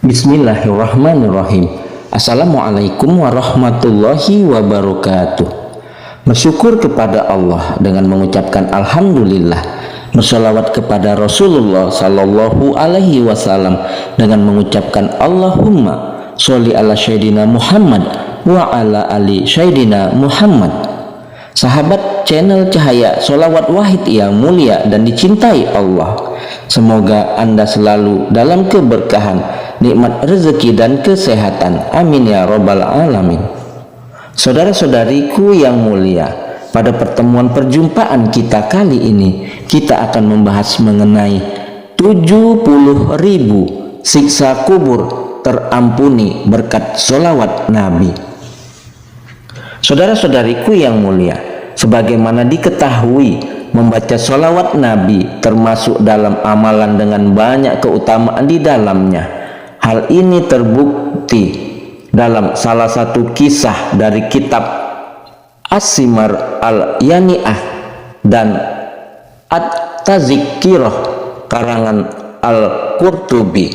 Bismillahirrahmanirrahim. Assalamualaikum warahmatullahi wabarakatuh. Bersyukur kepada Allah dengan mengucapkan Alhamdulillah. Bersolawat kepada Rasulullah Sallallahu Alaihi Wasallam dengan mengucapkan Allahumma sholli ala Sayyidina Muhammad wa ala ali Sayyidina Muhammad. Sahabat channel Cahaya Sholawat Wahid yang mulia dan dicintai Allah, semoga Anda selalu dalam keberkahan, nikmat rezeki dan kesehatan. Amin ya robbal alamin. Saudara-saudariku yang mulia, pada pertemuan perjumpaan kita kali ini, kita akan membahas mengenai 70.000 siksa kubur terampuni berkat sholawat Nabi. Saudara-saudariku yang mulia, sebagaimana diketahui, membaca sholawat Nabi termasuk dalam amalan dengan banyak keutamaan di dalamnya. Hal ini terbukti dalam salah satu kisah dari kitab As-Simar Al-Yani'ah dan At-Tazkirah karangan Al-Qurtubi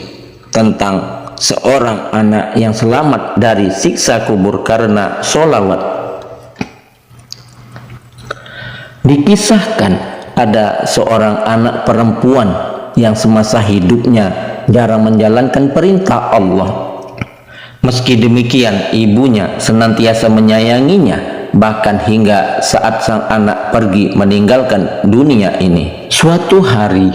tentang seorang anak yang selamat dari siksa kubur karena sholawat. Dikisahkan ada seorang anak perempuan yang semasa hidupnya jarang menjalankan perintah Allah. Meski demikian, ibunya senantiasa menyayanginya, bahkan hingga saat sang anak pergi meninggalkan dunia ini. Suatu hari,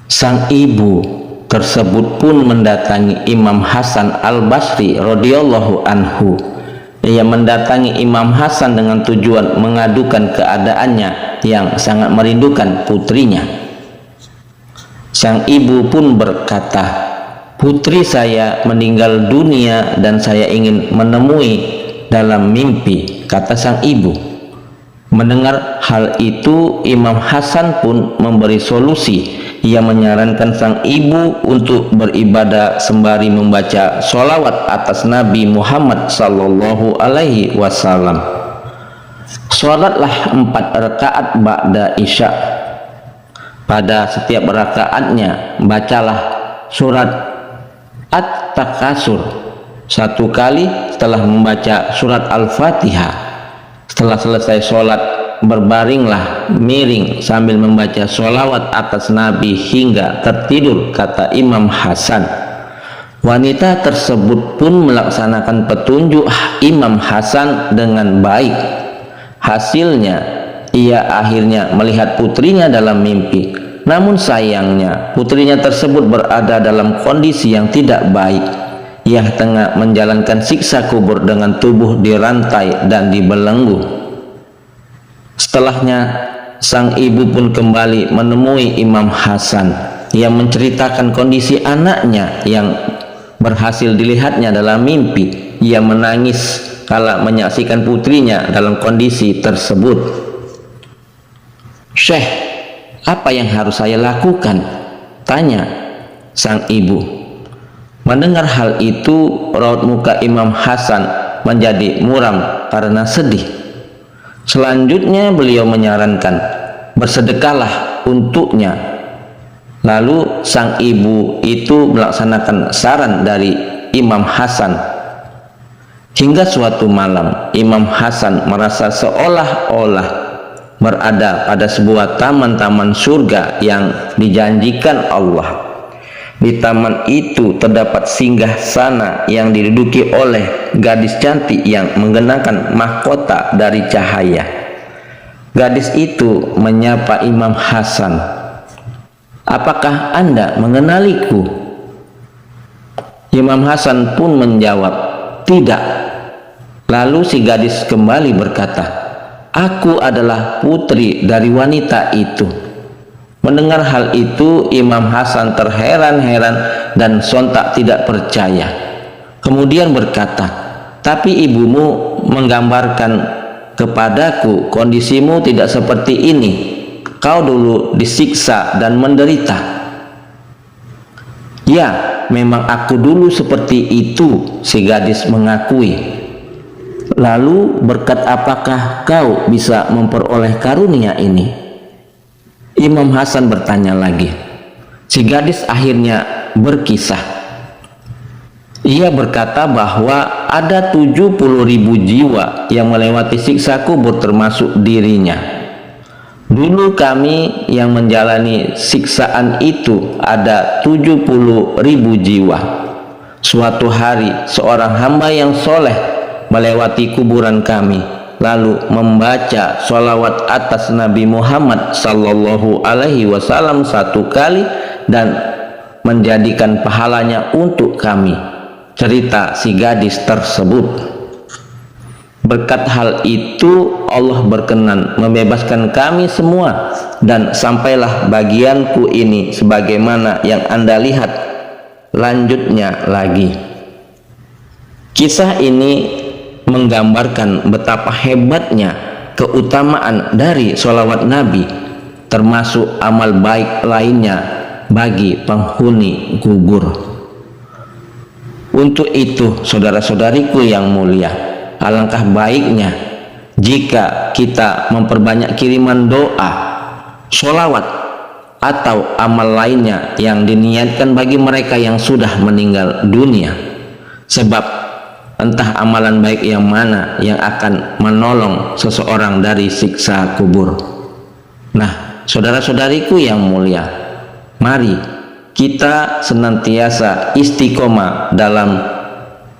sang ibu tersebut pun mendatangi Imam Hasan Al-Basri radhiyallahu anhu. Ia mendatangi Imam Hasan dengan tujuan mengadukan keadaannya yang sangat merindukan putrinya. Sang ibu pun berkata, "Putri saya meninggal dunia dan saya ingin menemui dalam mimpi," kata sang ibu. Mendengar hal itu, Imam Hasan pun memberi solusi. Ia menyarankan sang ibu untuk beribadah sembari membaca sholawat atas Nabi Muhammad Sallallahu Alaihi Wasallam. Sholatlah 4 rakaat ba'da isya. Pada setiap rakaatnya bacalah surat At-Takasur 1 kali setelah membaca surat Al-Fatihah. Setelah selesai sholat, berbaringlah miring sambil membaca sholawat atas Nabi hingga tertidur, kata Imam Hasan. Wanita tersebut pun melaksanakan petunjuk Imam Hasan dengan baik. Hasilnya, ia akhirnya melihat putrinya dalam mimpi. Namun sayangnya, putrinya tersebut berada dalam kondisi yang tidak baik. Ia tengah menjalankan siksa kubur dengan tubuh dirantai dan dibelenggu. Setelahnya, sang ibu pun kembali menemui Imam Hasan. Ia menceritakan kondisi anaknya yang berhasil dilihatnya dalam mimpi. Ia menangis kala menyaksikan putrinya dalam kondisi tersebut. "Syekh, apa yang harus saya lakukan?" tanya sang ibu. Mendengar hal itu, raut muka Imam Hasan menjadi muram karena sedih. Selanjutnya beliau menyarankan, bersedekahlah untuknya. Lalu sang ibu itu melaksanakan saran dari Imam Hasan. Hingga suatu malam, Imam Hasan merasa seolah-olah berada pada sebuah taman-taman surga yang dijanjikan Allah. Di taman itu terdapat singgah sana yang diduduki oleh gadis cantik yang mengenakan mahkota dari cahaya. Gadis itu menyapa Imam Hasan, "Apakah Anda mengenaliku?" Imam Hasan pun menjawab, "Tidak." Lalu si gadis kembali berkata, "Aku adalah putri dari wanita itu." Mendengar hal itu, Imam Hasan terheran-heran dan sontak tidak percaya. Kemudian berkata, "Tapi ibumu menggambarkan kepadaku kondisimu tidak seperti ini. Kau dulu disiksa dan menderita." "Ya, memang aku dulu seperti itu," si gadis mengakui. "Lalu berkat apakah kau bisa memperoleh karunia ini?" Imam Hasan bertanya lagi. Si gadis akhirnya berkisah, Ia berkata bahwa ada 70.000 jiwa yang melewati siksa kubur termasuk dirinya. Dulu kami yang menjalani siksaan itu ada 70.000 jiwa. Suatu hari seorang hamba yang soleh melewati kuburan kami, lalu membaca sholawat atas Nabi Muhammad sallallahu alaihi wasallam 1 kali dan menjadikan pahalanya untuk kami. Cerita si gadis tersebut. Berkat hal itu Allah berkenan membebaskan kami semua, dan sampailah bagianku ini sebagaimana yang Anda lihat. Lanjutnya lagi. Kisah ini menggambarkan betapa hebatnya keutamaan dari sholawat Nabi, termasuk amal baik lainnya bagi penghuni kubur. Untuk itu, saudara-saudariku yang mulia, alangkah baiknya jika kita memperbanyak kiriman doa, sholawat, atau amal lainnya yang diniatkan bagi mereka yang sudah meninggal dunia. Sebab entah amalan baik yang mana yang akan menolong seseorang dari siksa kubur. Nah, saudara-saudariku yang mulia, mari kita senantiasa istiqomah dalam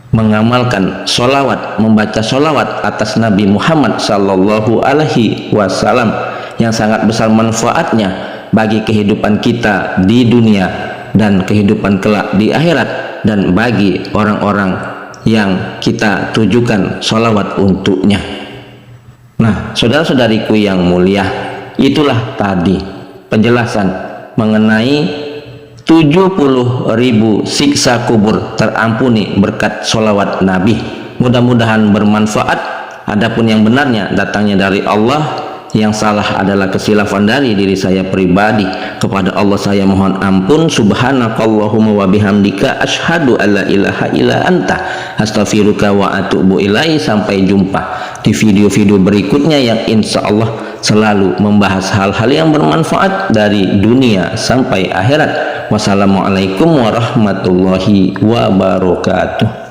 mengamalkan sholawat, membaca sholawat atas Nabi Muhammad sallallahu alaihi wasallam yang sangat besar manfaatnya bagi kehidupan kita di dunia dan kehidupan kelak di akhirat, dan bagi orang-orang yang kita tujukan sholawat untuknya. Nah, saudara-saudariku yang mulia, itulah tadi penjelasan mengenai 70.000 siksa kubur terampuni berkat sholawat Nabi. Mudah-mudahan bermanfaat. Adapun yang benarnya datangnya dari Allah, yang salah adalah kesilafan dari diri saya pribadi. Kepada Allah saya mohon ampun. Subhanakallahumma wa bihamdika asyhadu alla ilaha illa anta astaghfiruka wa atubu ilaihi. Sampai jumpa di video-video berikutnya yang insya Allah selalu membahas hal-hal yang bermanfaat dari dunia sampai akhirat. Wassalamualaikum warahmatullahi wabarakatuh.